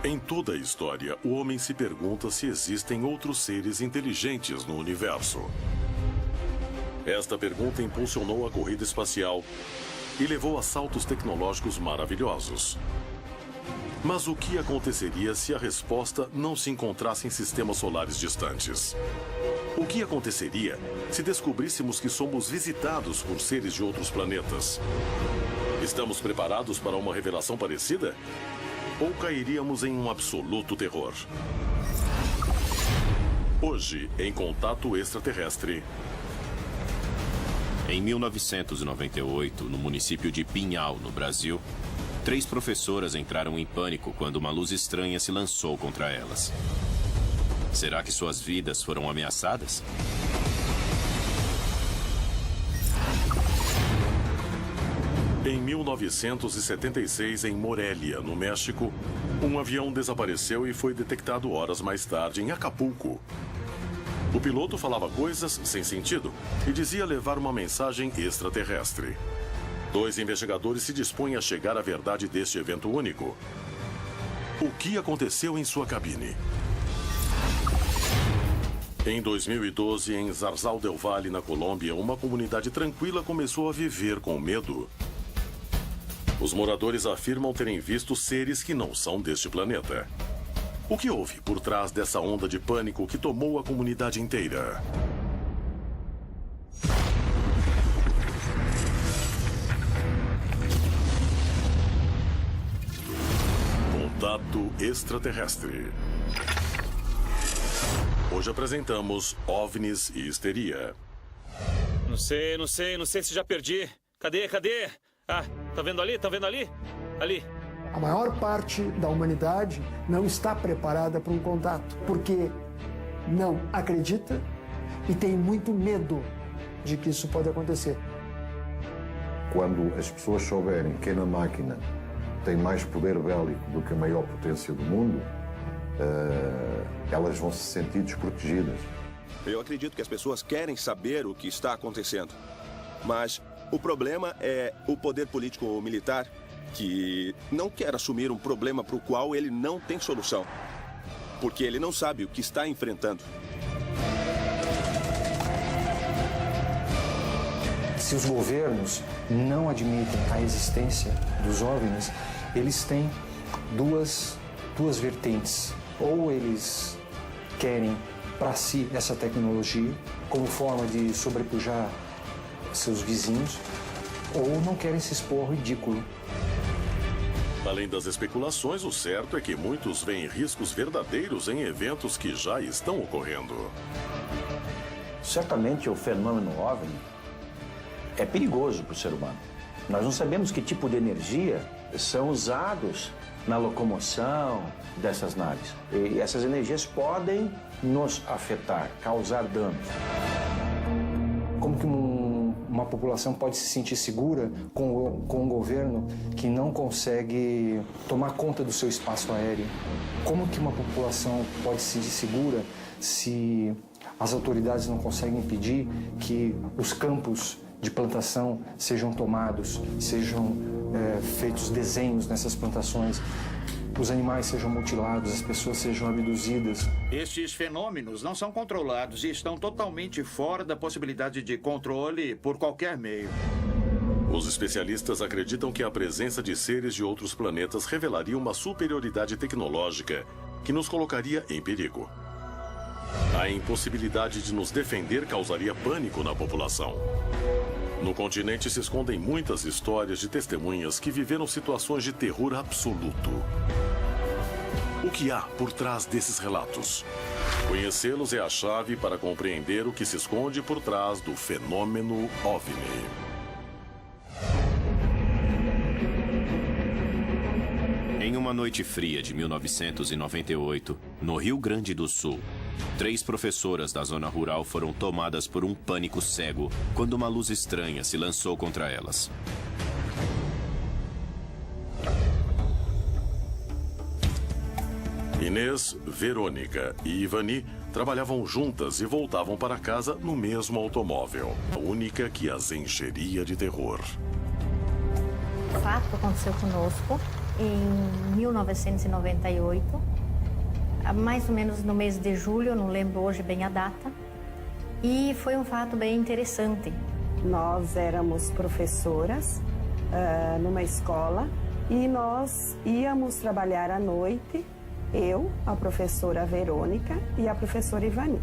Em toda a história, o homem se pergunta se existem outros seres inteligentes no universo. Esta pergunta impulsionou a corrida espacial e levou a saltos tecnológicos maravilhosos. Mas o que aconteceria se a resposta não se encontrasse em sistemas solares distantes? O que aconteceria se descobríssemos que somos visitados por seres de outros planetas? Estamos preparados para uma revelação parecida? Ou cairíamos em um absoluto terror? Hoje, em Contato Extraterrestre. Em 1998, no município de Pinhal, no Brasil, 3 professoras entraram em pânico quando uma luz estranha se lançou contra elas. Será que suas vidas foram ameaçadas? Em 1976, em Morelia, no México, um avião desapareceu e foi detectado horas mais tarde em Acapulco. O piloto falava coisas sem sentido e dizia levar uma mensagem extraterrestre. 2 investigadores se dispõem a chegar à verdade deste evento único. O que aconteceu em sua cabine? Em 2012, em Zarzal del Valle, na Colômbia, uma comunidade tranquila começou a viver com medo. Os moradores afirmam terem visto seres que não são deste planeta. O que houve por trás dessa onda de pânico que tomou a comunidade inteira? Contato Extraterrestre. Hoje apresentamos OVNIs e histeria. Não sei se já perdi. Cadê? Ah, tá vendo ali? Ali. A maior parte da humanidade não está preparada para um contato, porque não acredita e tem muito medo de que isso pode acontecer. Quando as pessoas souberem que na máquina tem mais poder bélico do que a maior potência do mundo, elas vão se sentir desprotegidas. Eu acredito que as pessoas querem saber o que está acontecendo. Mas o problema é o poder político ou militar que não quer assumir um problema para o qual ele não tem solução. Porque ele não sabe o que está enfrentando. Se os governos não admitem a existência dos OVNIs, eles têm duas vertentes. Ou eles querem para si essa tecnologia como forma de sobrepujar seus vizinhos, ou não querem se expor ao ridículo. Além das especulações, o certo é que muitos veem riscos verdadeiros em eventos que já estão ocorrendo. Certamente o fenômeno OVNI é perigoso para o ser humano. Nós não sabemos que tipo de energia são usados na locomoção dessas naves. E essas energias podem nos afetar, causar danos. Como que uma população pode se sentir segura com um governo que não consegue tomar conta do seu espaço aéreo? Como que uma população pode se sentir segura se as autoridades não conseguem impedir que os campos de plantação sejam tomados, sejam feitos desenhos nessas plantações, os animais sejam mutilados, as pessoas sejam abduzidas? Estes fenômenos não são controlados e estão totalmente fora da possibilidade de controle por qualquer meio. Os especialistas acreditam que a presença de seres de outros planetas revelaria uma superioridade tecnológica que nos colocaria em perigo. A impossibilidade de nos defender causaria pânico na população. No continente se escondem muitas histórias de testemunhas que viveram situações de terror absoluto. O que há por trás desses relatos? Conhecê-los é a chave para compreender o que se esconde por trás do fenômeno OVNI. Em uma noite fria de 1998, no Rio Grande do Sul, 3 professoras da zona rural foram tomadas por um pânico cego quando uma luz estranha se lançou contra elas. Inês, Verônica e Ivani trabalhavam juntas e voltavam para casa no mesmo automóvel, a única que as encheria de terror. O fato que aconteceu conosco em 1998, mais ou menos no mês de julho, não lembro hoje bem a data, e foi um fato bem interessante. Nós éramos professoras numa escola e nós íamos trabalhar à noite, eu, a professora Verônica e a professora Ivani.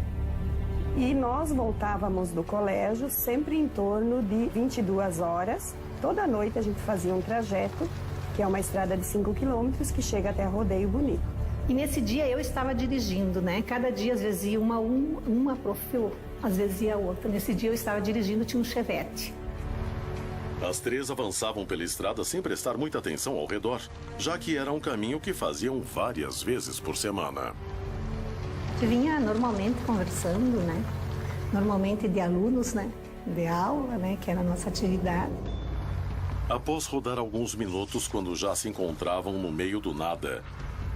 E nós voltávamos do colégio sempre em torno de 22 horas. Toda noite a gente fazia um trajeto, que é uma estrada de 5 quilômetros que chega até Rodeio Bonito. E nesse dia eu estava dirigindo, né? Cada dia, às vezes, ia uma prof, às vezes ia outra. Nesse dia eu estava dirigindo, tinha um Chevette. As três avançavam pela estrada sem prestar muita atenção ao redor, já que era um caminho que faziam várias vezes por semana. A gente vinha normalmente conversando, né? Normalmente de alunos, né? De aula, né? Que era a nossa atividade. Após rodar alguns minutos, quando já se encontravam no meio do nada,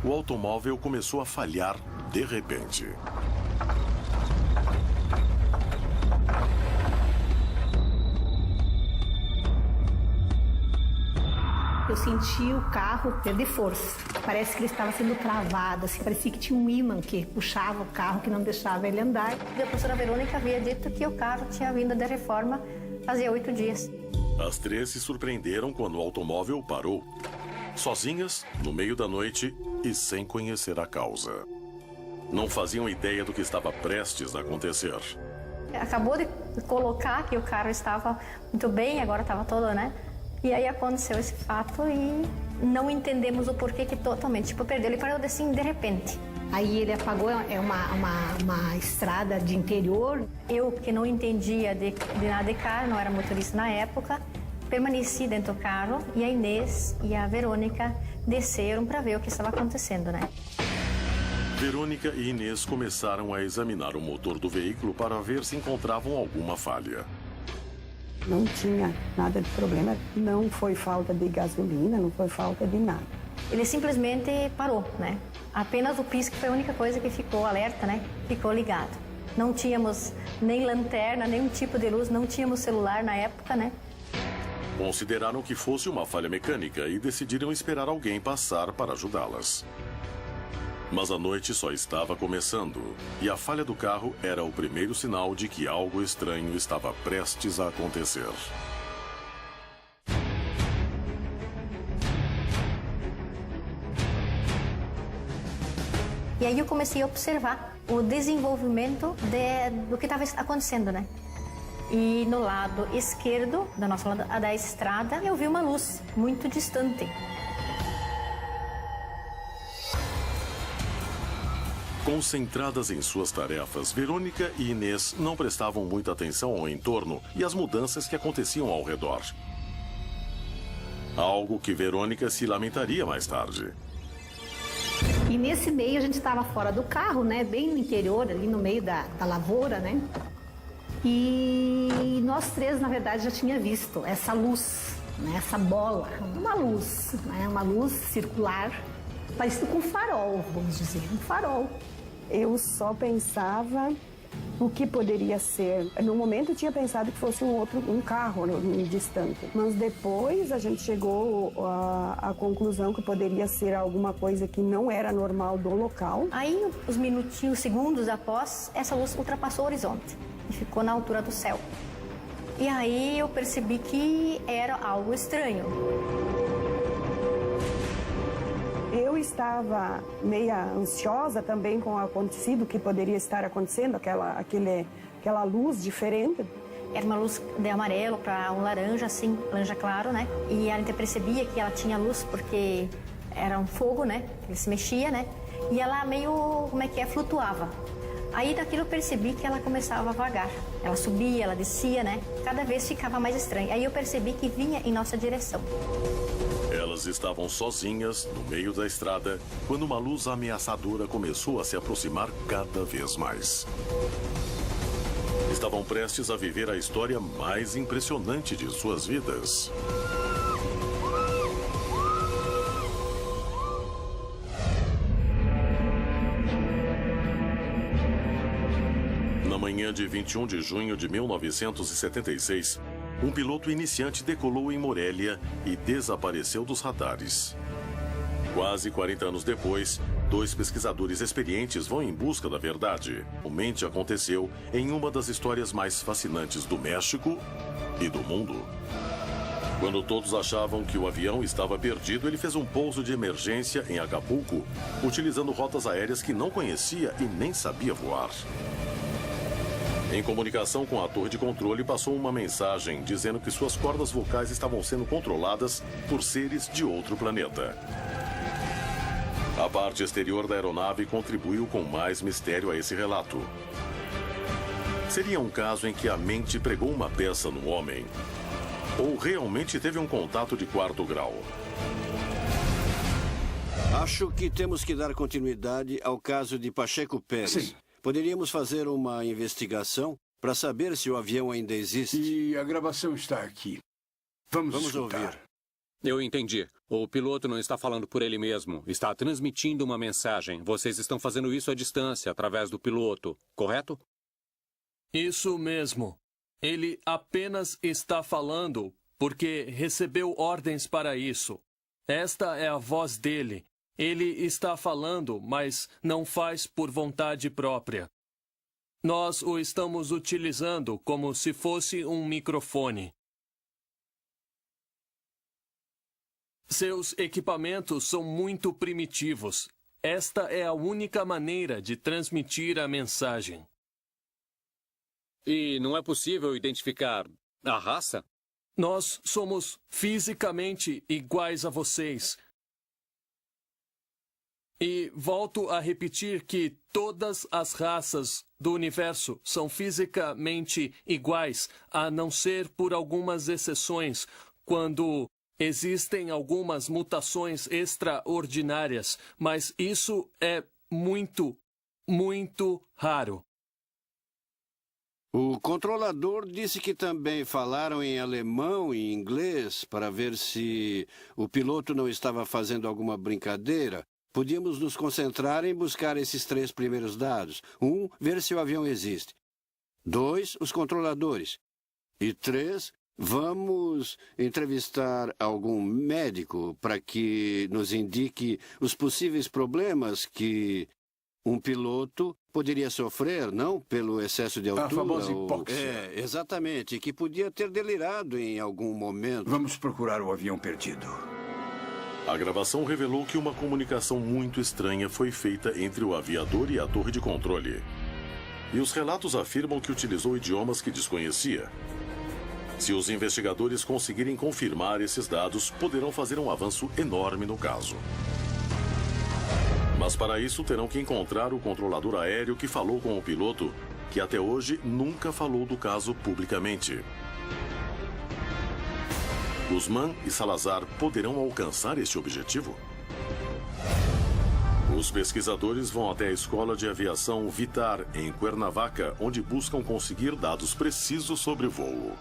o automóvel começou a falhar de repente. Eu senti o carro perder força. Parece que ele estava sendo travado, assim, parecia que tinha um ímã que puxava o carro, que não deixava ele andar. E a professora Verônica havia dito que o carro tinha vindo da reforma fazia 8 dias. As três se surpreenderam quando o automóvel parou, sozinhas, no meio da noite e sem conhecer a causa. Não faziam ideia do que estava prestes a acontecer. Acabou de colocar que o carro estava muito bem, agora estava todo, né? E aí aconteceu esse fato e não entendemos o porquê que totalmente, perdeu. Ele parou assim de repente. Aí ele apagou, é uma estrada de interior. Eu, que não entendia de nada de carro, não era motorista na época, permaneci dentro do carro e a Inês e a Verônica desceram para ver o que estava acontecendo, né? Verônica e Inês começaram a examinar o motor do veículo para ver se encontravam alguma falha. Não tinha nada de problema, não foi falta de gasolina, não foi falta de nada. Ele simplesmente parou, né? Apenas o pisco foi a única coisa que ficou alerta, né? Ficou ligado. Não tínhamos nem lanterna, nenhum tipo de luz, não tínhamos celular na época, né? Consideraram que fosse uma falha mecânica e decidiram esperar alguém passar para ajudá-las. Mas a noite só estava começando e a falha do carro era o primeiro sinal de que algo estranho estava prestes a acontecer. E aí eu comecei a observar o desenvolvimento do que estava acontecendo, né? E no lado esquerdo da estrada eu vi uma luz muito distante. Concentradas em suas tarefas, Verônica e Inês não prestavam muita atenção ao entorno e às mudanças que aconteciam ao redor. Algo que Verônica se lamentaria mais tarde. E nesse meio a gente estava fora do carro, né? Bem no interior, ali no meio da lavoura, né? E nós três, na verdade, já tinha visto essa luz, né? Essa bola, uma luz, né? Uma luz circular, parecido com um farol, vamos dizer, um farol. Eu só pensava o que poderia ser. No momento eu tinha pensado que fosse um carro distante. Mas depois a gente chegou à conclusão que poderia ser alguma coisa que não era normal do local. Aí, os minutinhos, segundos após, essa luz ultrapassou o horizonte e ficou na altura do céu. E aí eu percebi que era algo estranho. Eu estava meia ansiosa também com o acontecido, que poderia estar acontecendo, aquela luz diferente. Era uma luz de amarelo para um laranja, assim, laranja claro, né? E a gente percebia que ela tinha luz porque era um fogo, né? Ele se mexia, né? E ela meio, flutuava. Aí daquilo eu percebi que ela começava a vagar. Ela subia, ela descia, né? Cada vez ficava mais estranho. Aí eu percebi que vinha em nossa direção. Elas estavam sozinhas no meio da estrada quando uma luz ameaçadora começou a se aproximar cada vez mais. Estavam prestes a viver a história mais impressionante de suas vidas. Na manhã de 21 de junho de 1976, um piloto iniciante decolou em Morelia e desapareceu dos radares. Quase 40 anos depois, 2 pesquisadores experientes vão em busca da verdade. O mente aconteceu em uma das histórias mais fascinantes do México e do mundo. Quando todos achavam que o avião estava perdido, ele fez um pouso de emergência em Acapulco, utilizando rotas aéreas que não conhecia e nem sabia voar. Em comunicação com a torre de controle, passou uma mensagem dizendo que suas cordas vocais estavam sendo controladas por seres de outro planeta. A parte exterior da aeronave contribuiu com mais mistério a esse relato. Seria um caso em que a mente pregou uma peça no homem? Ou realmente teve um contato de 4º grau? Acho que temos que dar continuidade ao caso de Pacheco Pérez. Sim. Poderíamos fazer uma investigação para saber se o avião ainda existe. E a gravação está aqui. Vamos escutar. Ouvir. Eu entendi. O piloto não está falando por ele mesmo. Está transmitindo uma mensagem. Vocês estão fazendo isso à distância, através do piloto, correto? Isso mesmo. Ele apenas está falando porque recebeu ordens para isso. Esta é a voz dele. Ele está falando, mas não faz por vontade própria. Nós o estamos utilizando como se fosse um microfone. Seus equipamentos são muito primitivos. Esta é a única maneira de transmitir a mensagem. E não é possível identificar a raça? Nós somos fisicamente iguais a vocês. E volto a repetir que todas as raças do universo são fisicamente iguais, a não ser por algumas exceções, quando existem algumas mutações extraordinárias, mas isso é muito, muito raro. O controlador disse que também falaram em alemão e inglês para ver se o piloto não estava fazendo alguma brincadeira. Podíamos nos concentrar em buscar esses 3 primeiros dados. 1, ver se o avião existe. 2, os controladores. E 3, vamos entrevistar algum médico para que nos indique os possíveis problemas que um piloto poderia sofrer, não pelo excesso de altura. A famosa hipóxia. É, exatamente, que podia ter delirado em algum momento. Vamos procurar o avião perdido. A gravação revelou que uma comunicação muito estranha foi feita entre o aviador e a torre de controle. E os relatos afirmam que utilizou idiomas que desconhecia. Se os investigadores conseguirem confirmar esses dados, poderão fazer um avanço enorme no caso. Mas para isso terão que encontrar o controlador aéreo que falou com o piloto, que até hoje nunca falou do caso publicamente. Guzmán e Salazar poderão alcançar este objetivo? Os pesquisadores vão até a Escola de Aviação Vitar, em Cuernavaca, onde buscam conseguir dados precisos sobre voo.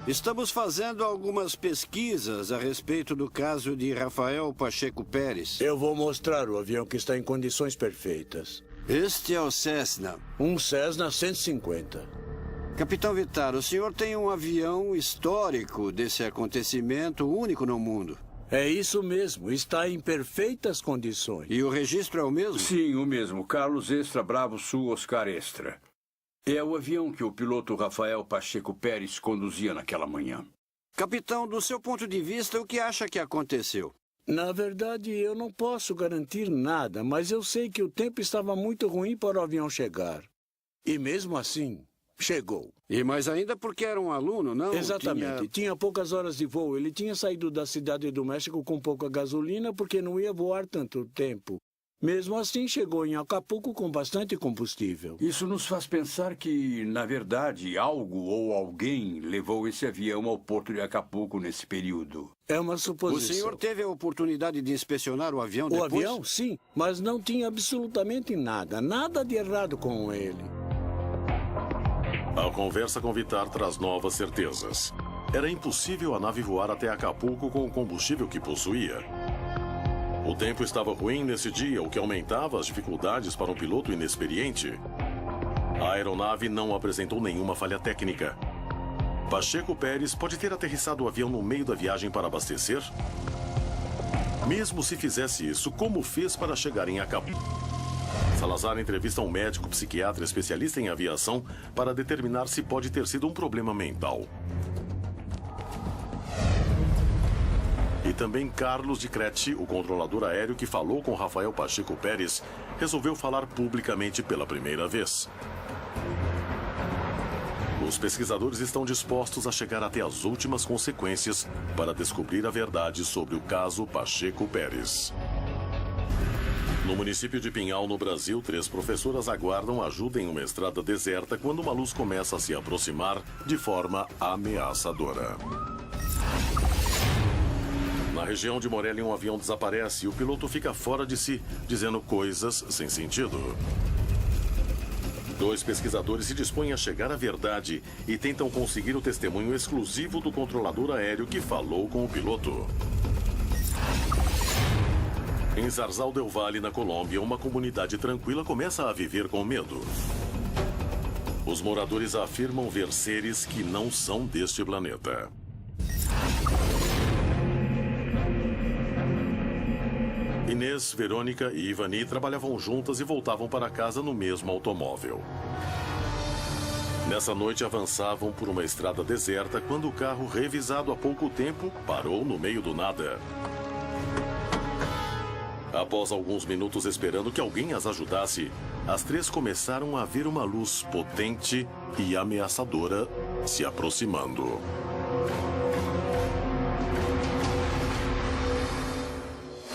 Estamos fazendo algumas pesquisas a respeito do caso de Rafael Pacheco Pérez. Eu vou mostrar o avião que está em condições perfeitas. Este é o Cessna. Um Cessna 150. Capitão Vitar, o senhor tem um avião histórico desse acontecimento único no mundo. É isso mesmo, está em perfeitas condições. E o registro é o mesmo? Sim, o mesmo. Carlos Extra Bravo Sul Oscar Extra. É o avião que o piloto Rafael Pacheco Pérez conduzia naquela manhã. Capitão, do seu ponto de vista, o que acha que aconteceu? Na verdade, eu não posso garantir nada, mas eu sei que o tempo estava muito ruim para o avião chegar. E mesmo assim, chegou. E mais ainda porque era um aluno, não? Exatamente. Tinha poucas horas de voo. Ele tinha saído da cidade do México com pouca gasolina porque não ia voar tanto tempo. Mesmo assim, chegou em Acapulco com bastante combustível. Isso nos faz pensar que, na verdade, algo ou alguém levou esse avião ao porto de Acapulco nesse período. É uma suposição. O senhor teve a oportunidade de inspecionar o avião depois? O avião, sim, mas não tinha absolutamente nada. Nada de errado com ele. A conversa com Vitar traz novas certezas. Era impossível a nave voar até Acapulco com o combustível que possuía. O tempo estava ruim nesse dia, o que aumentava as dificuldades para um piloto inexperiente. A aeronave não apresentou nenhuma falha técnica. Pacheco Pérez pode ter aterrissado o avião no meio da viagem para abastecer? Mesmo se fizesse isso, como fez para chegar em Acapulco? Salazar entrevista um médico psiquiatra especialista em aviação para determinar se pode ter sido um problema mental. E também Carlos de Crete, o controlador aéreo que falou com Rafael Pacheco Pérez, resolveu falar publicamente pela primeira vez. Os pesquisadores estão dispostos a chegar até as últimas consequências para descobrir a verdade sobre o caso Pacheco Pérez. No município de Pinhal, no Brasil, 3 professoras aguardam ajuda em uma estrada deserta quando uma luz começa a se aproximar de forma ameaçadora. Na região de Morelia, um avião desaparece e o piloto fica fora de si, dizendo coisas sem sentido. 2 pesquisadores se dispõem a chegar à verdade e tentam conseguir o testemunho exclusivo do controlador aéreo que falou com o piloto. Em Zarzal del Valle, na Colômbia, uma comunidade tranquila começa a viver com medo. Os moradores afirmam ver seres que não são deste planeta. Inês, Verônica e Ivani trabalhavam juntas e voltavam para casa no mesmo automóvel. Nessa noite avançavam por uma estrada deserta quando o carro, revisado há pouco tempo, parou no meio do nada. Após alguns minutos esperando que alguém as ajudasse, as 3 começaram a ver uma luz potente e ameaçadora se aproximando.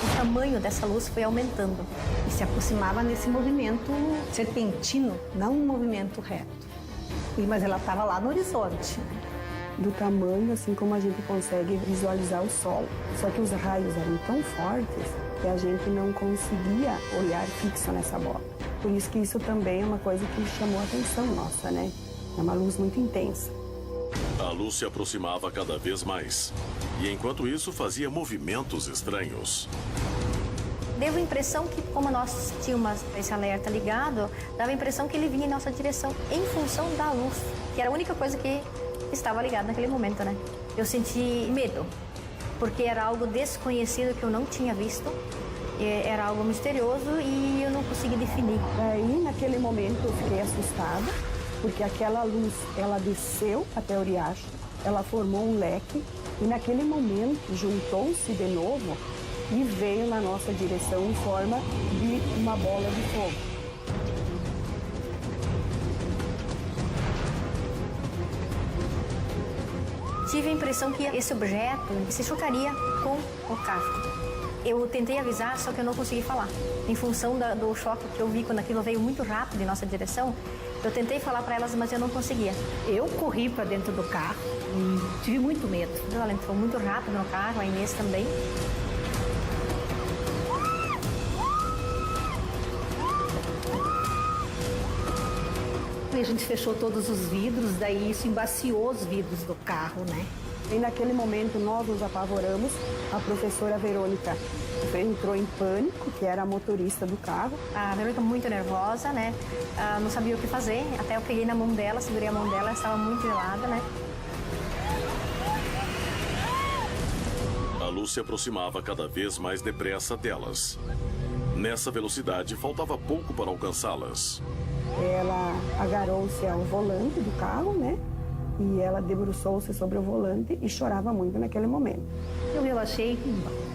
O tamanho dessa luz foi aumentando. E se aproximava nesse movimento serpentino, não um movimento reto. Mas ela estava lá no horizonte. Do tamanho, assim como a gente consegue visualizar o Sol. Só que os raios eram tão fortes que a gente não conseguia olhar fixo nessa bola. Por isso que isso também é uma coisa que chamou a atenção nossa, né? É uma luz muito intensa. A luz se aproximava cada vez mais. E enquanto isso, fazia movimentos estranhos. Deu a impressão que, como nós tínhamos esse alerta ligado, dava a impressão que ele vinha em nossa direção em função da luz, que era a única coisa que estava ligada naquele momento, né? Eu senti medo, porque era algo desconhecido que eu não tinha visto, era algo misterioso e eu não consegui definir. Daí, naquele momento, eu fiquei assustada, porque aquela luz, ela desceu até o riacho, ela formou um leque e naquele momento juntou-se de novo e veio na nossa direção em forma de uma bola de fogo. Tive a impressão que esse objeto se chocaria com o carro. Eu tentei avisar, só que eu não consegui falar. Em função do choque que eu vi quando aquilo veio muito rápido em nossa direção, eu tentei falar para elas, mas eu não conseguia. Eu corri para dentro do carro e tive muito medo. Ela entrou muito rápido no carro, a Inês também. A gente fechou todos os vidros, daí isso embaciou os vidros do carro, né? E naquele momento nós nos apavoramos. A professora Verônica entrou em pânico, que era a motorista do carro. A Verônica muito nervosa, né? Não sabia o que fazer. Até eu peguei na mão dela, segurei a mão dela, ela estava muito gelada, né? A luz se aproximava cada vez mais depressa delas. Nessa velocidade, faltava pouco para alcançá-las. Ela agarrou-se ao volante do carro, né? E ela debruçou-se sobre o volante e chorava muito naquele momento. Eu relaxei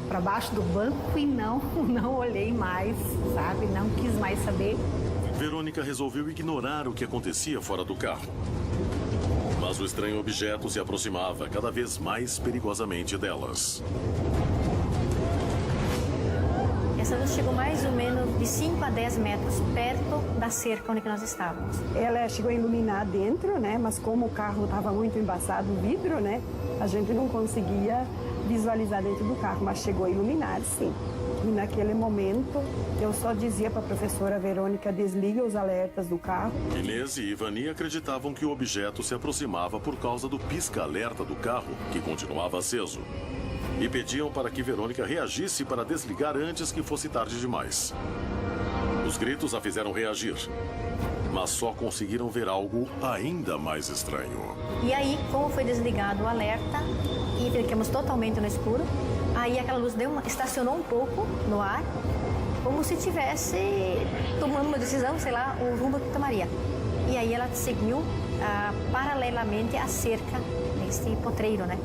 para baixo do banco e não olhei mais, sabe? Não quis mais saber. Verônica resolveu ignorar o que acontecia fora do carro. Mas o estranho objeto se aproximava cada vez mais perigosamente delas. Essa luz chegou mais ou menos de 5 a 10 metros perto da cerca onde nós estávamos. Ela chegou a iluminar dentro, né? Mas como o carro estava muito embaçado, o vidro, né? A gente não conseguia visualizar dentro do carro, mas chegou a iluminar, sim. E naquele momento, eu só dizia para a professora Verônica, desliga os alertas do carro. Inês e Ivani acreditavam que o objeto se aproximava por causa do pisca-alerta do carro, que continuava aceso. E pediam para que Verônica reagisse para desligar antes que fosse tarde demais. Os gritos a fizeram reagir, mas só conseguiram ver algo ainda mais estranho. E aí, como foi desligado o alerta e ficamos totalmente no escuro, Aí aquela luz estacionou um pouco no ar, como se estivesse tomando uma decisão, sei lá, o rumo que tomaria. E aí ela seguiu paralelamente à cerca, nesse potreiro, né?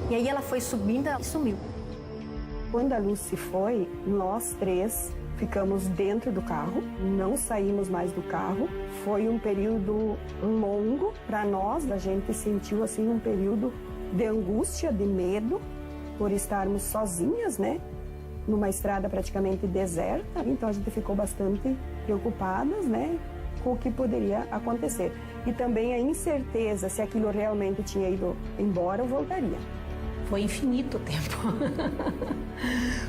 E aí ela foi subindo e sumiu. Quando a luz se foi, nós três ficamos dentro do carro, não saímos mais do carro. Foi um período longo para nós, a gente sentiu assim um período de angústia, de medo, por estarmos sozinhas, né? Numa estrada praticamente deserta. Então a gente ficou bastante preocupadas, né? Com o que poderia acontecer. E também a incerteza se aquilo realmente tinha ido embora ou voltaria. Foi infinito o tempo.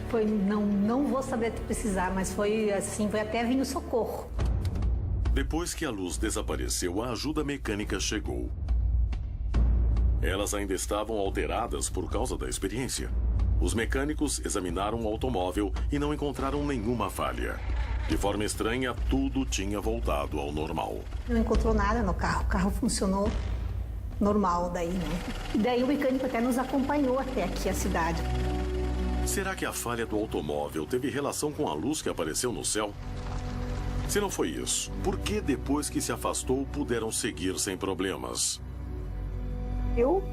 Foi, não vou saber precisar, mas foi assim, foi até vir o socorro. Depois que a luz desapareceu, a ajuda mecânica chegou. Elas ainda estavam alteradas por causa da experiência. Os mecânicos examinaram o automóvel e não encontraram nenhuma falha. De forma estranha, tudo tinha voltado ao normal. Não encontrou nada no carro, o carro funcionou normal daí, né? E daí o mecânico até nos acompanhou até aqui a cidade. Será que a falha do automóvel teve relação com a luz que apareceu no céu? Se não foi isso, por que depois que se afastou puderam seguir sem problemas? Eu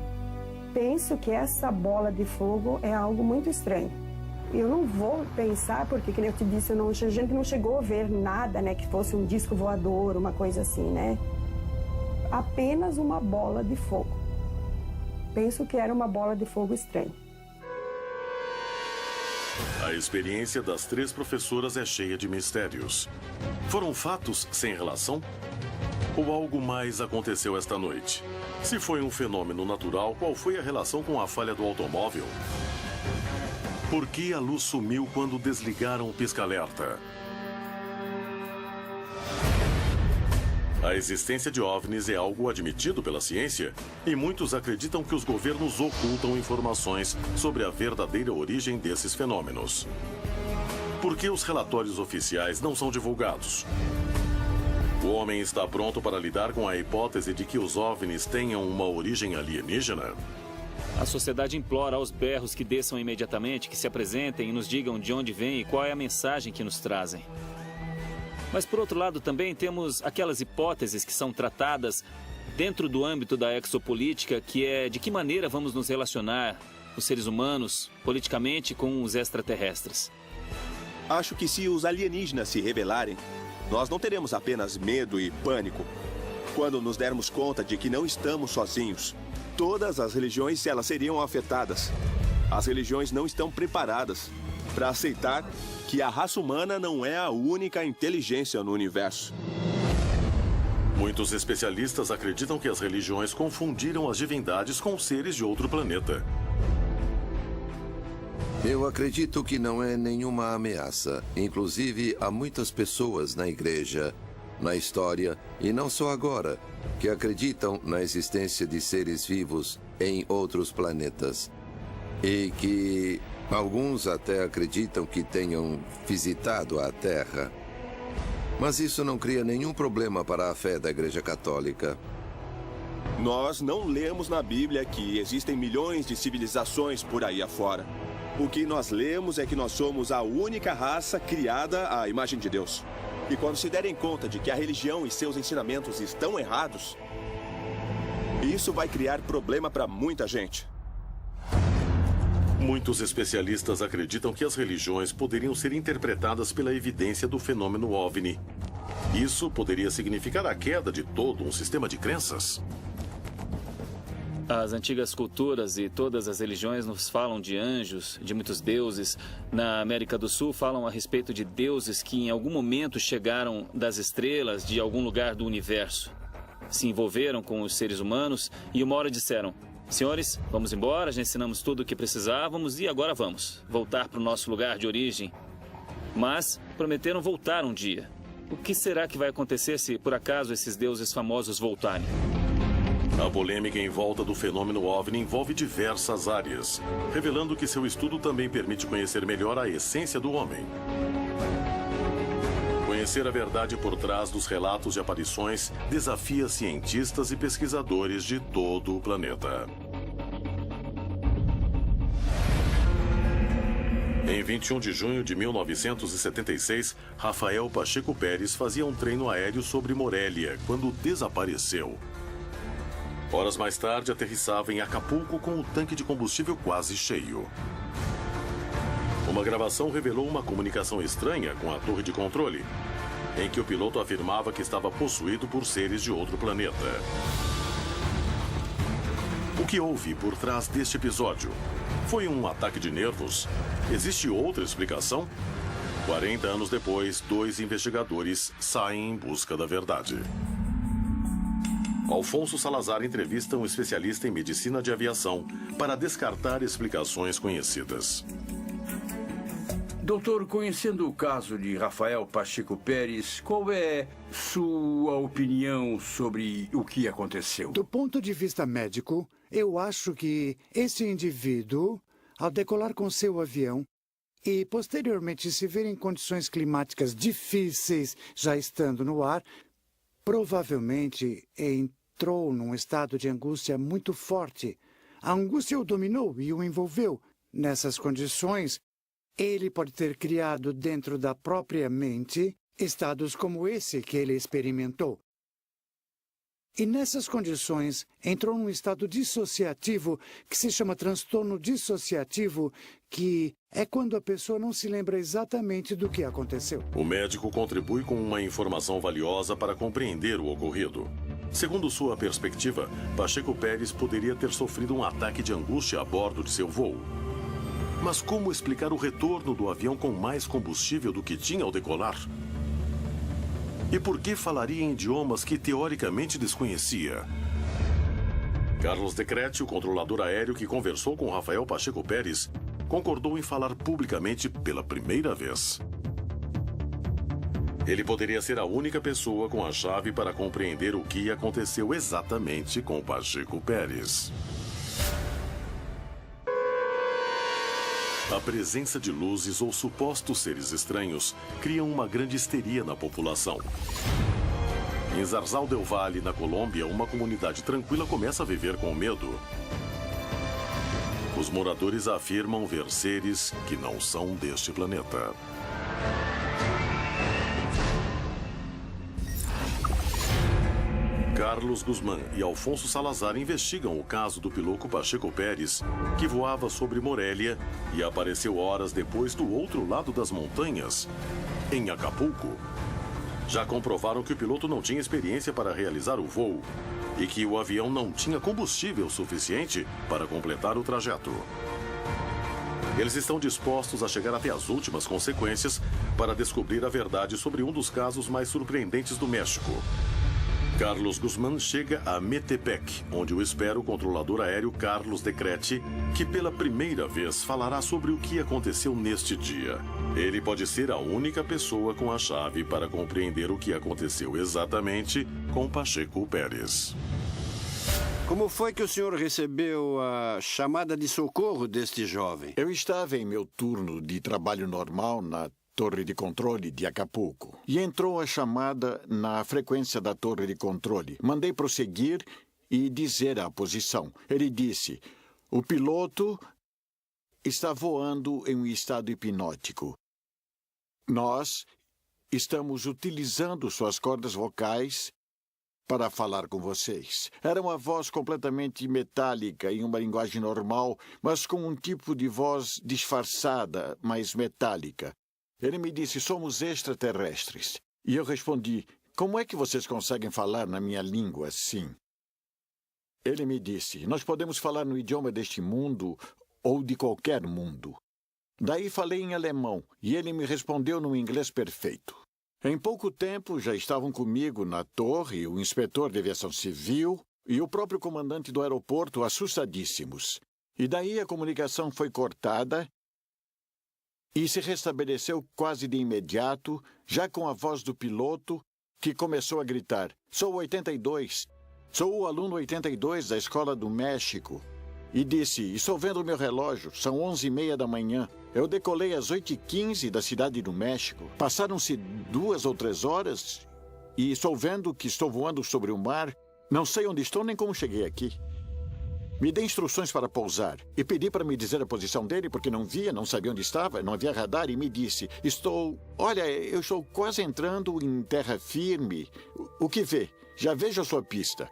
penso que essa bola de fogo é algo muito estranho. Eu não vou pensar, porque, como eu te disse, a gente não chegou a ver nada, né, que fosse um disco voador, uma coisa assim, né? Apenas uma bola de fogo. Penso que era uma bola de fogo estranha. A experiência das 3 professoras é cheia de mistérios. Foram fatos sem relação? Ou algo mais aconteceu esta noite? Se foi um fenômeno natural, qual foi a relação com a falha do automóvel? Por que a luz sumiu quando desligaram o pisca-alerta? A existência de OVNIs é algo admitido pela ciência e muitos acreditam que os governos ocultam informações sobre a verdadeira origem desses fenômenos. Por que os relatórios oficiais não são divulgados? O homem está pronto para lidar com a hipótese de que os OVNIs tenham uma origem alienígena? A sociedade implora aos berros que desçam imediatamente, que se apresentem e nos digam de onde vêm e qual é a mensagem que nos trazem. Mas, por outro lado, também temos aquelas hipóteses que são tratadas dentro do âmbito da exopolítica, que é de que maneira vamos nos relacionar, os seres humanos, politicamente, com os extraterrestres. Acho que se os alienígenas se revelarem, nós não teremos apenas medo e pânico. Quando nos dermos conta de que não estamos sozinhos, todas as religiões elas seriam afetadas. As religiões não estão preparadas para aceitar que a raça humana não é a única inteligência no universo. Muitos especialistas acreditam que as religiões confundiram as divindades com seres de outro planeta. Eu acredito que não é nenhuma ameaça. Inclusive, há muitas pessoas na igreja, na história, e não só agora, que acreditam na existência de seres vivos em outros planetas. E que alguns até acreditam que tenham visitado a Terra. Mas isso não cria nenhum problema para a fé da Igreja Católica. Nós não lemos na Bíblia que existem milhões de civilizações por aí afora. O que nós lemos é que nós somos a única raça criada à imagem de Deus. E quando se derem conta de que a religião e seus ensinamentos estão errados, isso vai criar problema para muita gente. Muitos especialistas acreditam que as religiões poderiam ser interpretadas pela evidência do fenômeno OVNI. Isso poderia significar a queda de todo um sistema de crenças. As antigas culturas e todas as religiões nos falam de anjos, de muitos deuses. Na América do Sul falam a respeito de deuses que em algum momento chegaram das estrelas de algum lugar do universo. Se envolveram com os seres humanos e uma hora disseram: senhores, vamos embora, já ensinamos tudo o que precisávamos e agora vamos voltar para o nosso lugar de origem. Mas prometeram voltar um dia. O que será que vai acontecer se, por acaso, esses deuses famosos voltarem? A polêmica em volta do fenômeno OVNI envolve diversas áreas, revelando que seu estudo também permite conhecer melhor a essência do homem. Conhecer a verdade por trás dos relatos de aparições desafia cientistas e pesquisadores de todo o planeta. Em 21 de junho de 1976, Rafael Pacheco Pérez fazia um treino aéreo sobre Morelia, quando desapareceu. Horas mais tarde, aterrissava em Acapulco com o tanque de combustível quase cheio. Uma gravação revelou uma comunicação estranha com a torre de controle, em que o piloto afirmava que estava possuído por seres de outro planeta. O que houve por trás deste episódio? Foi um ataque de nervos? Existe outra explicação? 40 anos depois, 2 investigadores saem em busca da verdade. Alfonso Salazar entrevista um especialista em medicina de aviação para descartar explicações conhecidas. Doutor, conhecendo o caso de Rafael Pacheco Pérez, qual é sua opinião sobre o que aconteceu? Do ponto de vista médico, eu acho que esse indivíduo, ao decolar com seu avião e posteriormente se ver em condições climáticas difíceis, já estando no ar, provavelmente entrou num estado de angústia muito forte. A angústia o dominou e o envolveu. Nessas condições, ele pode ter criado dentro da própria mente estados como esse que ele experimentou. E nessas condições, entrou num estado dissociativo que se chama transtorno dissociativo, que é quando a pessoa não se lembra exatamente do que aconteceu. O médico contribui com uma informação valiosa para compreender o ocorrido. Segundo sua perspectiva, Pacheco Pérez poderia ter sofrido um ataque de angústia a bordo de seu voo. Mas como explicar o retorno do avião com mais combustível do que tinha ao decolar? E por que falaria em idiomas que teoricamente desconhecia? Carlos Decrete, o controlador aéreo que conversou com Rafael Pacheco Pérez, concordou em falar publicamente pela primeira vez. Ele poderia ser a única pessoa com a chave para compreender o que aconteceu exatamente com Pacheco Pérez. A presença de luzes ou supostos seres estranhos criam uma grande histeria na população. Em Zarzal del Valle, na Colômbia, uma comunidade tranquila começa a viver com medo. Os moradores afirmam ver seres que não são deste planeta. Carlos Guzmán e Alfonso Salazar investigam o caso do piloto Pacheco Pérez, que voava sobre Morelia e apareceu horas depois do outro lado das montanhas, em Acapulco. Já comprovaram que o piloto não tinha experiência para realizar o voo e que o avião não tinha combustível suficiente para completar o trajeto. Eles estão dispostos a chegar até as últimas consequências para descobrir a verdade sobre um dos casos mais surpreendentes do México. Carlos Guzmán chega a Metepec, onde o espera o controlador aéreo Carlos Decrete, que pela primeira vez falará sobre o que aconteceu neste dia. Ele pode ser a única pessoa com a chave para compreender o que aconteceu exatamente com Pacheco Pérez. Como foi que o senhor recebeu a chamada de socorro deste jovem? Eu estava em meu turno de trabalho normal na torre de controle de Acapulco. E entrou a chamada na frequência da torre de controle. Mandei prosseguir e dizer a posição. Ele disse: o piloto está voando em um estado hipnótico. Nós estamos utilizando suas cordas vocais para falar com vocês. Era uma voz completamente metálica, em uma linguagem normal, mas com um tipo de voz disfarçada, mas metálica. Ele me disse: somos extraterrestres. E eu respondi: como é que vocês conseguem falar na minha língua assim? Ele me disse: nós podemos falar no idioma deste mundo ou de qualquer mundo. Daí falei em alemão e ele me respondeu no inglês perfeito. Em pouco tempo já estavam comigo na torre o inspetor de aviação civil e o próprio comandante do aeroporto, assustadíssimos. E daí a comunicação foi cortada e se restabeleceu quase de imediato, já com a voz do piloto, que começou a gritar: sou 82, sou o aluno 82 da Escola do México. E disse: estou vendo o meu relógio, são 11h30 da manhã. Eu decolei às 8h15 da cidade do México. Passaram-se 2 ou 3 horas e estou vendo que estou voando sobre o mar. Não sei onde estou nem como cheguei aqui. Me dê instruções para pousar. E pedi para me dizer a posição dele, porque não via, não sabia onde estava, não havia radar, e me disse: Olha, eu estou quase entrando em terra firme. O que vê? Já vejo a sua pista.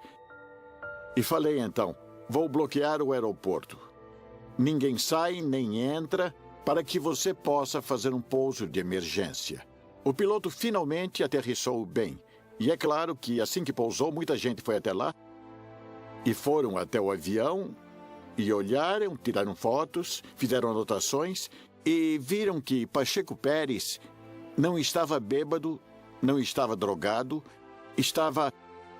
E falei então: vou bloquear o aeroporto. Ninguém sai nem entra para que você possa fazer um pouso de emergência. O piloto finalmente aterrissou bem. E é claro que assim que pousou, muita gente foi até lá. E foram até o avião e olharam, tiraram fotos, fizeram anotações e viram que Pacheco Pérez não estava bêbado, não estava drogado, estava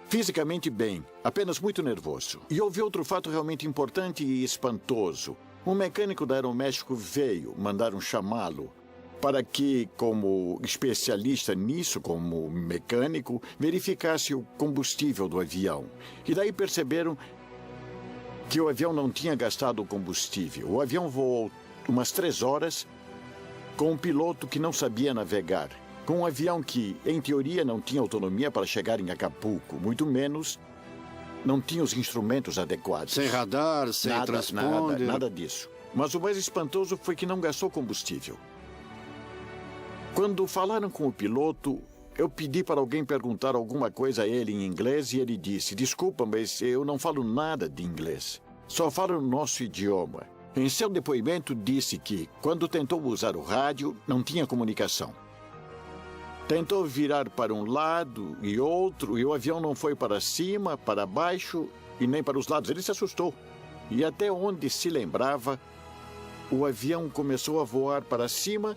fisicamente bem, apenas muito nervoso. E houve outro fato realmente importante e espantoso. Um mecânico da Aeroméxico veio, mandaram chamá-lo para que, como especialista nisso, como mecânico, verificasse o combustível do avião. E daí perceberam que o avião não tinha gastado o combustível. O avião voou umas 3 horas com um piloto que não sabia navegar, com um avião que, em teoria, não tinha autonomia para chegar em Acapulco, muito menos não tinha os instrumentos adequados. Sem radar, sem transponder. Nada disso. Mas o mais espantoso foi que não gastou combustível. Quando falaram com o piloto, eu pedi para alguém perguntar alguma coisa a ele em inglês e ele disse: desculpa, mas eu não falo nada de inglês. Só falo o nosso idioma. Em seu depoimento, disse que, quando tentou usar o rádio, não tinha comunicação. Tentou virar para um lado e outro, e o avião não foi para cima, para baixo e nem para os lados. Ele se assustou. E até onde se lembrava, o avião começou a voar para cima,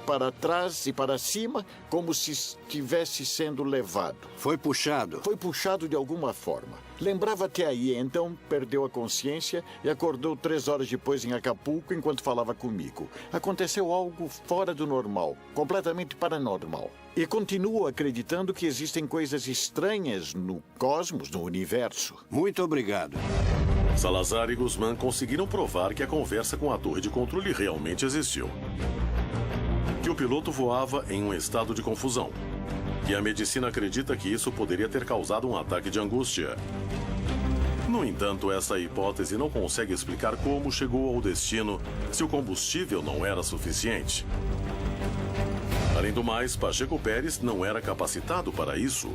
para trás e para cima, como se estivesse sendo levado. Foi puxado? Foi puxado de alguma forma. Lembrava até aí, então perdeu a consciência e acordou 3 horas depois em Acapulco enquanto falava comigo. Aconteceu algo fora do normal, completamente paranormal. E continuo acreditando que existem coisas estranhas no cosmos, no universo. Muito obrigado. Salazar e Guzmán conseguiram provar que a conversa com a torre de controle realmente existiu. Que o piloto voava em um estado de confusão. E a medicina acredita que isso poderia ter causado um ataque de angústia. No entanto, essa hipótese não consegue explicar como chegou ao destino se o combustível não era suficiente. Além do mais, Pacheco Pérez não era capacitado para isso.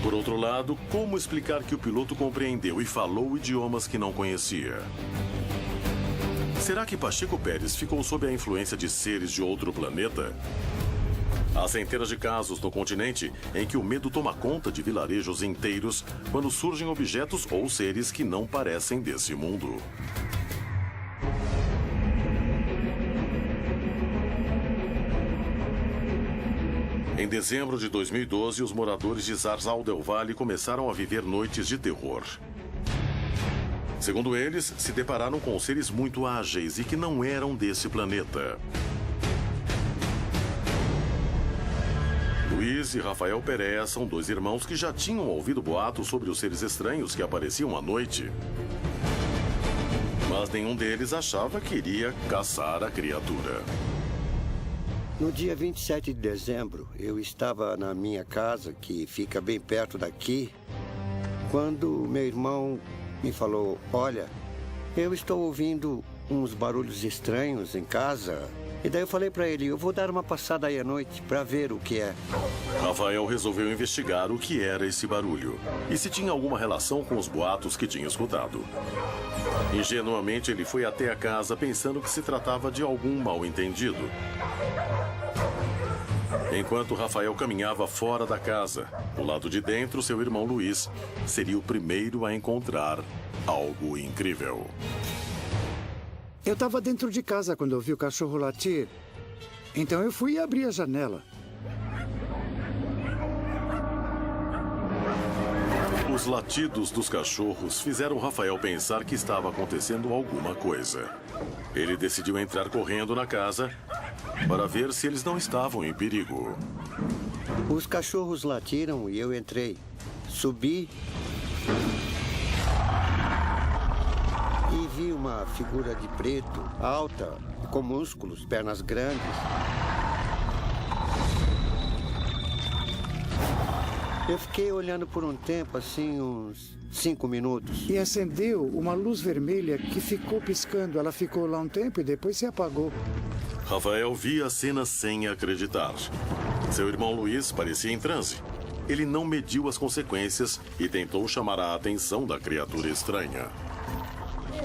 Por outro lado, como explicar que o piloto compreendeu e falou idiomas que não conhecia? Será que Pacheco Pérez ficou sob a influência de seres de outro planeta? Há centenas de casos no continente em que o medo toma conta de vilarejos inteiros quando surgem objetos ou seres que não parecem desse mundo. Em dezembro de 2012, os moradores de Zarzal del Valle começaram a viver noites de terror. Segundo eles, se depararam com seres muito ágeis e que não eram desse planeta. Luiz e Rafael Perea são 2 irmãos que já tinham ouvido boatos sobre os seres estranhos que apareciam à noite. Mas nenhum deles achava que iria caçar a criatura. No dia 27 de dezembro, eu estava na minha casa, que fica bem perto daqui, quando meu irmão me falou: olha, eu estou ouvindo uns barulhos estranhos em casa. E daí eu falei para ele: eu vou dar uma passada aí à noite para ver o que é. Rafael resolveu investigar o que era esse barulho e se tinha alguma relação com os boatos que tinha escutado. Ingenuamente, ele foi até a casa pensando que se tratava de algum mal-entendido. Enquanto Rafael caminhava fora da casa, do lado de dentro, seu irmão Luiz seria o primeiro a encontrar algo incrível. Eu estava dentro de casa quando ouvi o cachorro latir. Então eu fui e abri a janela. Os latidos dos cachorros fizeram Rafael pensar que estava acontecendo alguma coisa. Ele decidiu entrar correndo na casa para ver se eles não estavam em perigo. Os cachorros latiram e eu entrei. Subi e vi uma figura de preto, alta, com músculos, pernas grandes. Eu fiquei olhando por um tempo, assim, uns 5 minutos. E acendeu uma luz vermelha que ficou piscando. Ela ficou lá um tempo e depois se apagou. Rafael via a cena sem acreditar. Seu irmão Luiz parecia em transe. Ele não mediu as consequências e tentou chamar a atenção da criatura estranha.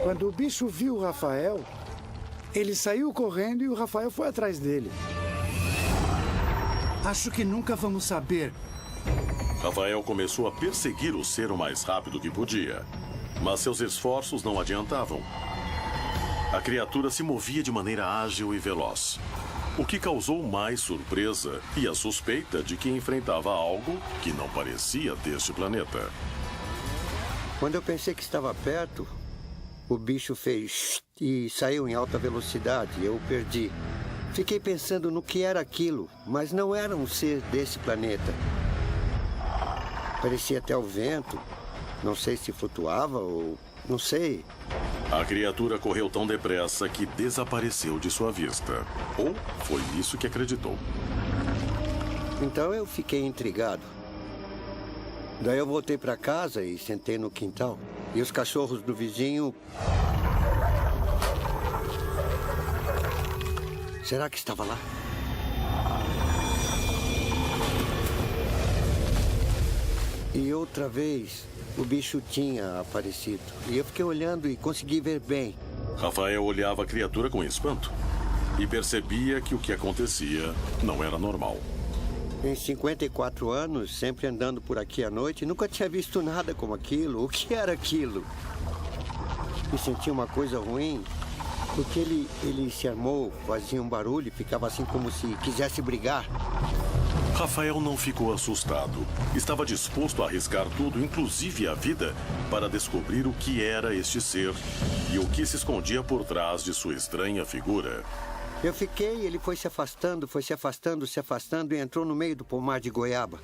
Quando o bicho viu o Rafael, ele saiu correndo e o Rafael foi atrás dele. Acho que nunca vamos saber. Rafael começou a perseguir o ser o mais rápido que podia. Mas seus esforços não adiantavam. A criatura se movia de maneira ágil e veloz, o que causou mais surpresa e a suspeita de que enfrentava algo que não parecia deste planeta. Quando eu pensei que estava perto, o bicho fez e saiu em alta velocidade. Eu perdi. Fiquei pensando no que era aquilo, mas não era um ser desse planeta. Parecia até o vento. Não sei se flutuava ou... não sei. A criatura correu tão depressa que desapareceu de sua vista. Ou foi isso que acreditou. Então eu fiquei intrigado. Daí eu voltei para casa e sentei no quintal. E os cachorros do vizinho... Será que estava lá? E outra vez, o bicho tinha aparecido. E eu fiquei olhando e consegui ver bem. Rafael olhava a criatura com espanto e percebia que o que acontecia não era normal. Em 54 anos, sempre andando por aqui à noite, nunca tinha visto nada como aquilo. O que era aquilo? Me senti uma coisa ruim, porque ele se armou, fazia um barulho, ficava assim como se quisesse brigar. Rafael não ficou assustado. Estava disposto a arriscar tudo, inclusive a vida, para descobrir o que era este ser e o que se escondia por trás de sua estranha figura. Eu fiquei, ele foi se afastando e entrou no meio do pomar de goiaba.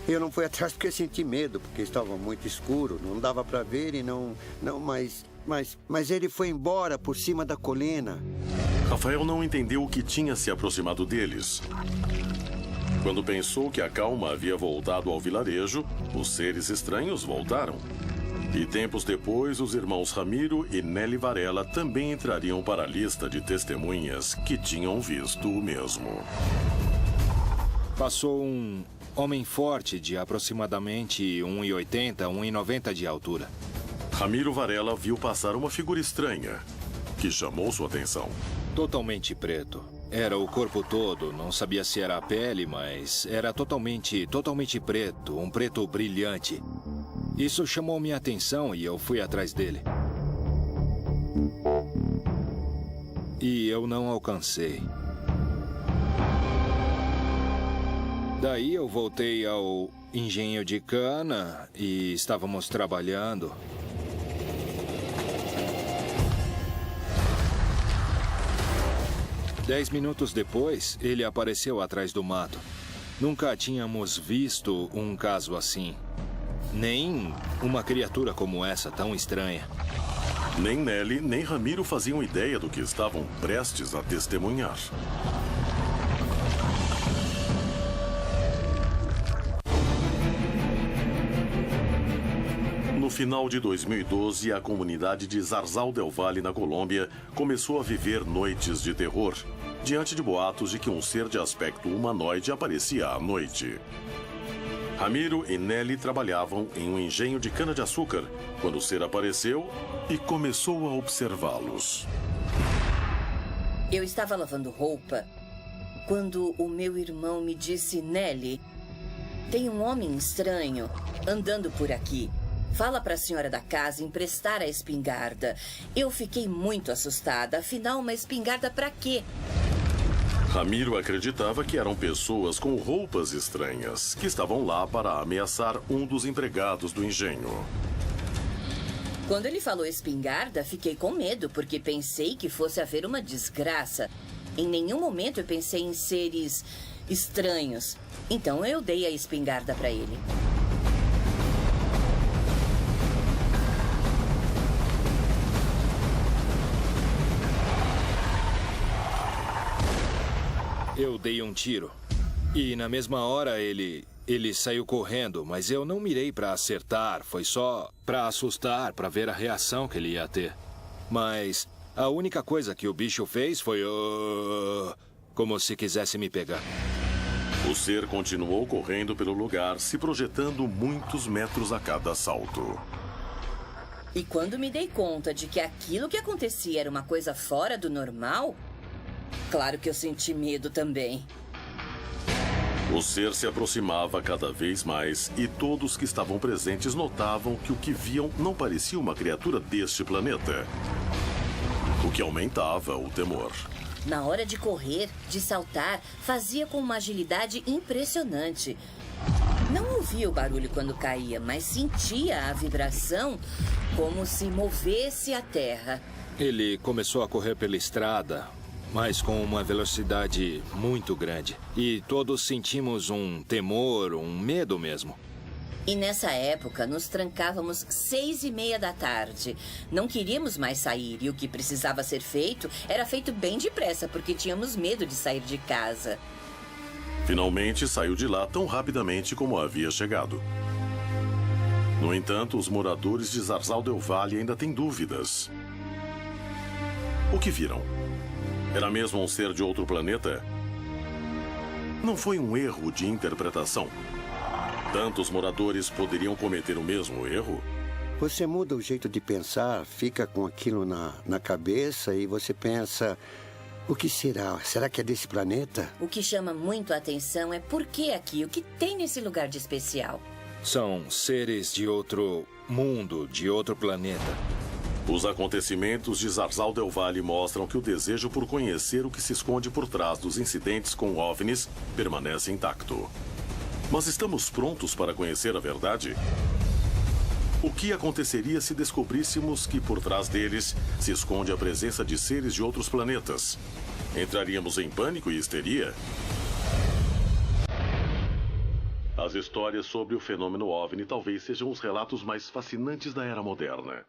Eu não fui atrás porque senti medo, porque estava muito escuro, não dava para ver e mas ele foi embora por cima da colina. Rafael não entendeu o que tinha se aproximado deles. Quando pensou que a calma havia voltado ao vilarejo, os seres estranhos voltaram. E tempos depois, os irmãos Ramiro e Nelly Varela também entrariam para a lista de testemunhas que tinham visto o mesmo. Passou um homem forte de aproximadamente 1,80, 1,90 de altura. Ramiro Varela viu passar uma figura estranha, que chamou sua atenção. Totalmente preto. Era o corpo todo, não sabia se era a pele, mas era totalmente preto, um preto brilhante. Isso chamou minha atenção e eu fui atrás dele. E eu não alcancei. Daí eu voltei ao engenho de cana e estávamos trabalhando. Dez minutos depois, ele apareceu atrás do mato. Nunca tínhamos visto um caso assim. Nem uma criatura como essa, tão estranha. Nem Nelly, nem Ramiro faziam ideia do que estavam prestes a testemunhar. No final de 2012, a comunidade de Zarzal del Valle, na Colômbia, começou a viver noites de terror, diante de boatos de que um ser de aspecto humanoide aparecia à noite. Ramiro e Nelly trabalhavam em um engenho de cana-de-açúcar quando o ser apareceu e começou a observá-los. Eu estava lavando roupa quando o meu irmão me disse: Nelly, tem um homem estranho andando por aqui. Fala para a senhora da casa emprestar a espingarda. Eu fiquei muito assustada. Afinal, uma espingarda para quê? Ramiro acreditava que eram pessoas com roupas estranhas, que estavam lá para ameaçar um dos empregados do engenho. Quando ele falou espingarda, fiquei com medo, porque pensei que fosse haver uma desgraça. Em nenhum momento eu pensei em seres estranhos. Então eu dei a espingarda para ele. Eu dei um tiro. E na mesma hora ele Ele saiu correndo, mas eu não mirei para acertar. Foi só para assustar, para ver a reação que ele ia ter. Mas a única coisa que o bicho fez foi... como se quisesse me pegar. O ser continuou correndo pelo lugar, se projetando muitos metros a cada salto. E quando me dei conta de que aquilo que acontecia era uma coisa fora do normal, claro que eu senti medo também. O ser se aproximava cada vez mais e todos que estavam presentes notavam que o que viam não parecia uma criatura deste planeta, o que aumentava o temor. Na hora de correr, de saltar, fazia com uma agilidade impressionante. Não ouvia o barulho quando caía, mas sentia a vibração como se movesse a terra. Ele começou a correr pela estrada, mas com uma velocidade muito grande. E todos sentimos um temor, um medo mesmo. E nessa época, nos trancávamos 6:30 da tarde. Não queríamos mais sair e o que precisava ser feito era feito bem depressa, porque tínhamos medo de sair de casa. Finalmente saiu de lá tão rapidamente como havia chegado. No entanto, os moradores de Zarzal del Valle ainda têm dúvidas. O que viram? Era mesmo um ser de outro planeta? Não foi um erro de interpretação? Tantos moradores poderiam cometer o mesmo erro? Você muda o jeito de pensar, fica com aquilo na cabeça e você pensa... O que será? Será que é desse planeta? O que chama muito a atenção é por que aqui, o que tem nesse lugar de especial? São seres de outro mundo, de outro planeta. Os acontecimentos de Zarzal del Valle mostram que o desejo por conhecer o que se esconde por trás dos incidentes com OVNIs permanece intacto. Mas estamos prontos para conhecer a verdade? O que aconteceria se descobríssemos que por trás deles se esconde a presença de seres de outros planetas? Entraríamos em pânico e histeria? As histórias sobre o fenômeno OVNI talvez sejam os relatos mais fascinantes da era moderna.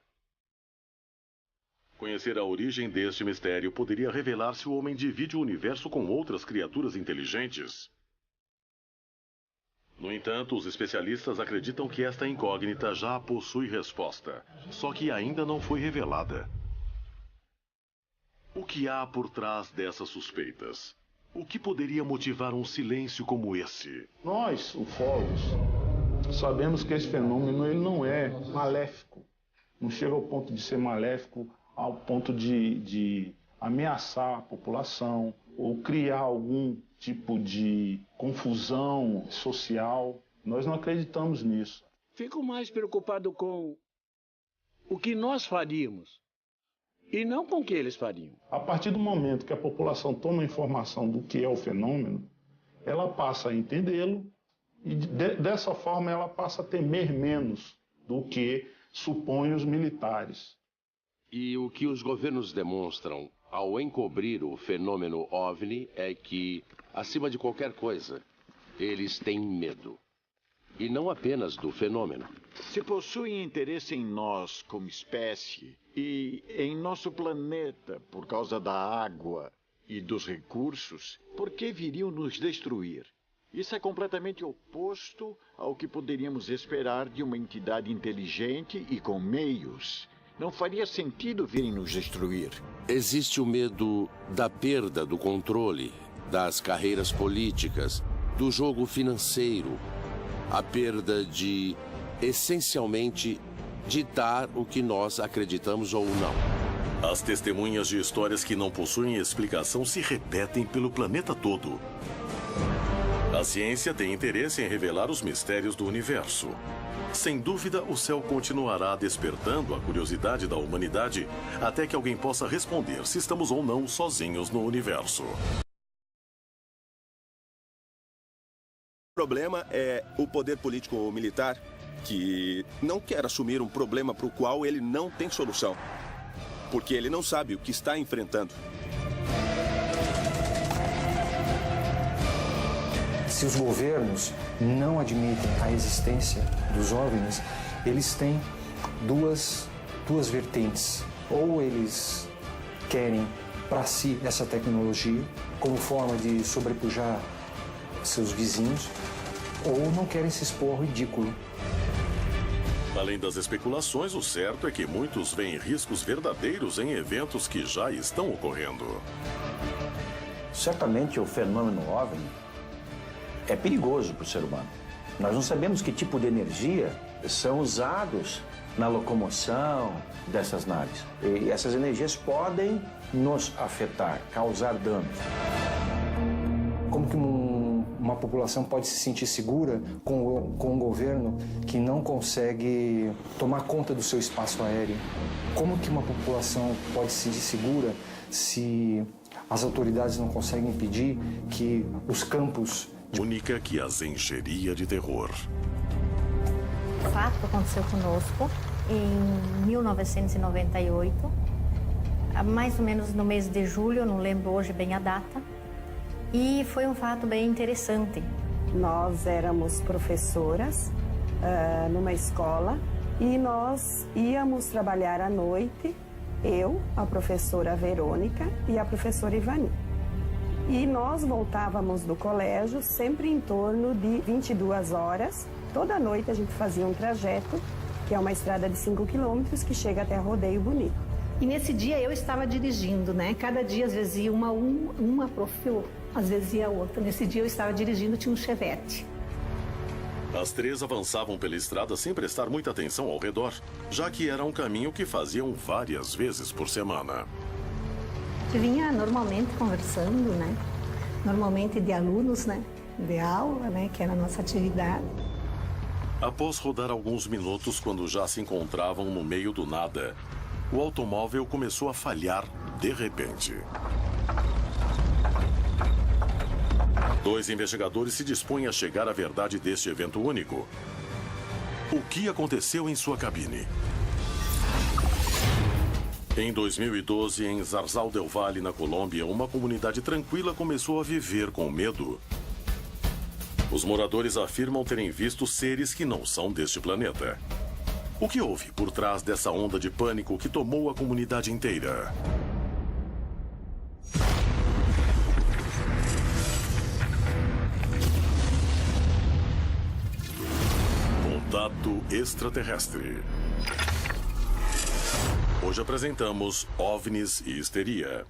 Conhecer a origem deste mistério poderia revelar se o homem divide o universo com outras criaturas inteligentes. No entanto, os especialistas acreditam que esta incógnita já possui resposta, só que ainda não foi revelada. O que há por trás dessas suspeitas? O que poderia motivar um silêncio como esse? Nós, ufólogos, sabemos que esse fenômeno ele não é maléfico. Não chega ao ponto de ser maléfico, ao ponto de ameaçar a população ou criar algum tipo de confusão social. Nós não acreditamos nisso. Fico mais preocupado com o que nós faríamos e não com o que eles fariam. A partir do momento que a população toma informação do que é o fenômeno, ela passa a entendê-lo e dessa forma ela passa a temer menos do que supõem os militares. E o que os governos demonstram ao encobrir o fenômeno OVNI é que, acima de qualquer coisa, eles têm medo. E não apenas do fenômeno. Se possuem interesse em nós como espécie e em nosso planeta por causa da água e dos recursos, por que viriam nos destruir? Isso é completamente oposto ao que poderíamos esperar de uma entidade inteligente e com meios. Não faria sentido virem nos destruir. Existe o medo da perda do controle, das carreiras políticas, do jogo financeiro, a perda de, essencialmente, ditar o que nós acreditamos ou não. As testemunhas de histórias que não possuem explicação se repetem pelo planeta todo. A ciência tem interesse em revelar os mistérios do universo. Sem dúvida, o céu continuará despertando a curiosidade da humanidade até que alguém possa responder se estamos ou não sozinhos no universo. O problema é o poder político ou militar que não quer assumir um problema para o qual ele não tem solução, porque ele não sabe o que está enfrentando. Se os governos não admitem a existência dos OVNIs, eles têm duas vertentes. Ou eles querem para si essa tecnologia como forma de sobrepujar seus vizinhos, ou não querem se expor ao ridículo. Além das especulações, o certo é que muitos veem riscos verdadeiros em eventos que já estão ocorrendo. Certamente o fenômeno OVNI é perigoso para o ser humano. Nós não sabemos que tipo de energia são usados na locomoção dessas naves. E essas energias podem nos afetar, causar danos. Como que uma população pode se sentir segura com um governo que não consegue tomar conta do seu espaço aéreo? Como que uma população pode se sentir segura se as autoridades não conseguem impedir que os campos... Única que as encheria de terror. O fato aconteceu conosco em 1998, mais ou menos no mês de julho, não lembro hoje bem a data, e foi um fato bem interessante. Nós éramos professoras numa escola e nós íamos trabalhar à noite, eu, a professora Verônica e a professora Ivani. E nós voltávamos do colégio sempre em torno de 22 horas. Toda noite a gente fazia um trajeto, que é uma estrada de 5 quilômetros que chega até Rodeio Bonito. E nesse dia eu estava dirigindo, né? Cada dia às vezes ia uma prof, às vezes ia outra. Nesse dia eu estava dirigindo, tinha um Chevette. As três avançavam pela estrada sem prestar muita atenção ao redor, já que era um caminho que faziam várias vezes por semana. Eu vinha normalmente conversando, né? Normalmente de alunos, né? De aula, né? Que era a nossa atividade. Após rodar alguns minutos, quando já se encontravam no meio do nada, o automóvel começou a falhar de repente. Dois investigadores se dispõem a chegar à verdade deste evento único. O que aconteceu em sua cabine? Em 2012, em Zarzal del Valle, na Colômbia, uma comunidade tranquila começou a viver com medo. Os moradores afirmam terem visto seres que não são deste planeta. O que houve por trás dessa onda de pânico que tomou a comunidade inteira? Contato extraterrestre. Hoje apresentamos OVNIs e histeria.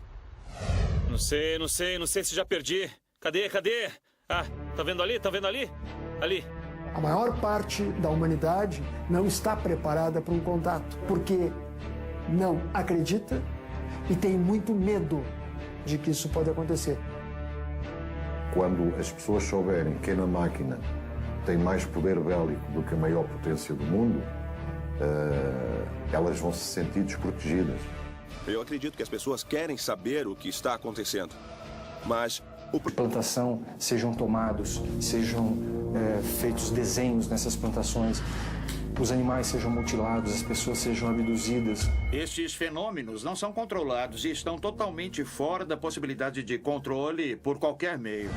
Não sei se já perdi. Cadê? Ah, tá vendo ali? Ali. A maior parte da humanidade não está preparada para um contato, porque não acredita e tem muito medo de que isso pode acontecer. Quando as pessoas souberem que na máquina tem mais poder bélico do que a maior potência do mundo, elas vão se sentir desprotegidas. Eu acredito que as pessoas querem saber o que está acontecendo, mas... Plantação sejam tomados, sejam feitos desenhos nessas plantações, os animais sejam mutilados, as pessoas sejam abduzidas. Estes fenômenos não são controlados e estão totalmente fora da possibilidade de controle por qualquer meio.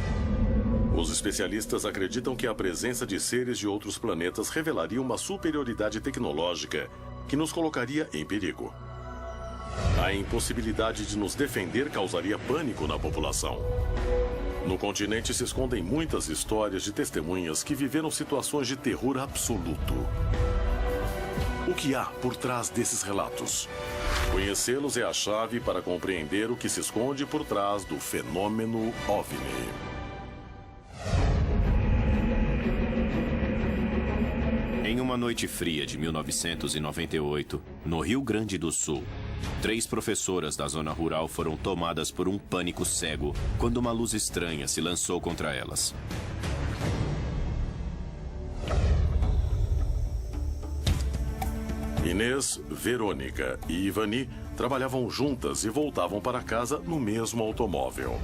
Os especialistas acreditam que a presença de seres de outros planetas revelaria uma superioridade tecnológica que nos colocaria em perigo. A impossibilidade de nos defender causaria pânico na população. No continente se escondem muitas histórias de testemunhas que viveram situações de terror absoluto. O que há por trás desses relatos? Conhecê-los é a chave para compreender o que se esconde por trás do fenômeno OVNI. Em uma noite fria de 1998, no Rio Grande do Sul, 3 professoras da zona rural foram tomadas por um pânico cego quando uma luz estranha se lançou contra elas. Inês, Verônica e Ivani trabalhavam juntas e voltavam para casa no mesmo automóvel.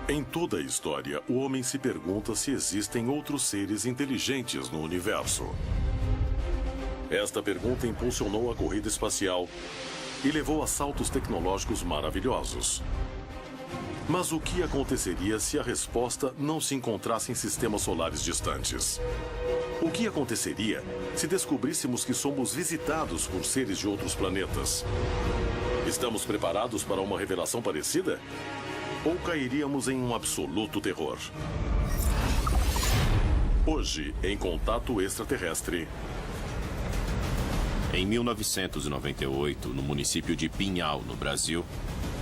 Em toda a história, o homem se pergunta se existem outros seres inteligentes no universo. Esta pergunta impulsionou a corrida espacial e levou a saltos tecnológicos maravilhosos. Mas o que aconteceria se a resposta não se encontrasse em sistemas solares distantes? O que aconteceria se descobríssemos que somos visitados por seres de outros planetas? Estamos preparados para uma revelação parecida? ou cairíamos em um absoluto terror? Hoje, em Contato Extraterrestre. Em 1998, no município de Pinhal, no Brasil,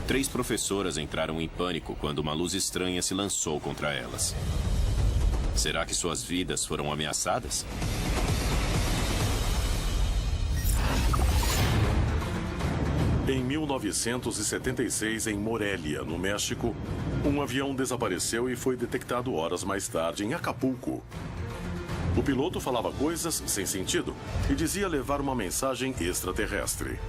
3 professoras entraram em pânico quando uma luz estranha se lançou contra elas. Será que suas vidas foram ameaçadas? Em 1976, em Morelia, no México, um avião desapareceu e foi detectado horas mais tarde em Acapulco. O piloto falava coisas sem sentido e dizia levar uma mensagem extraterrestre.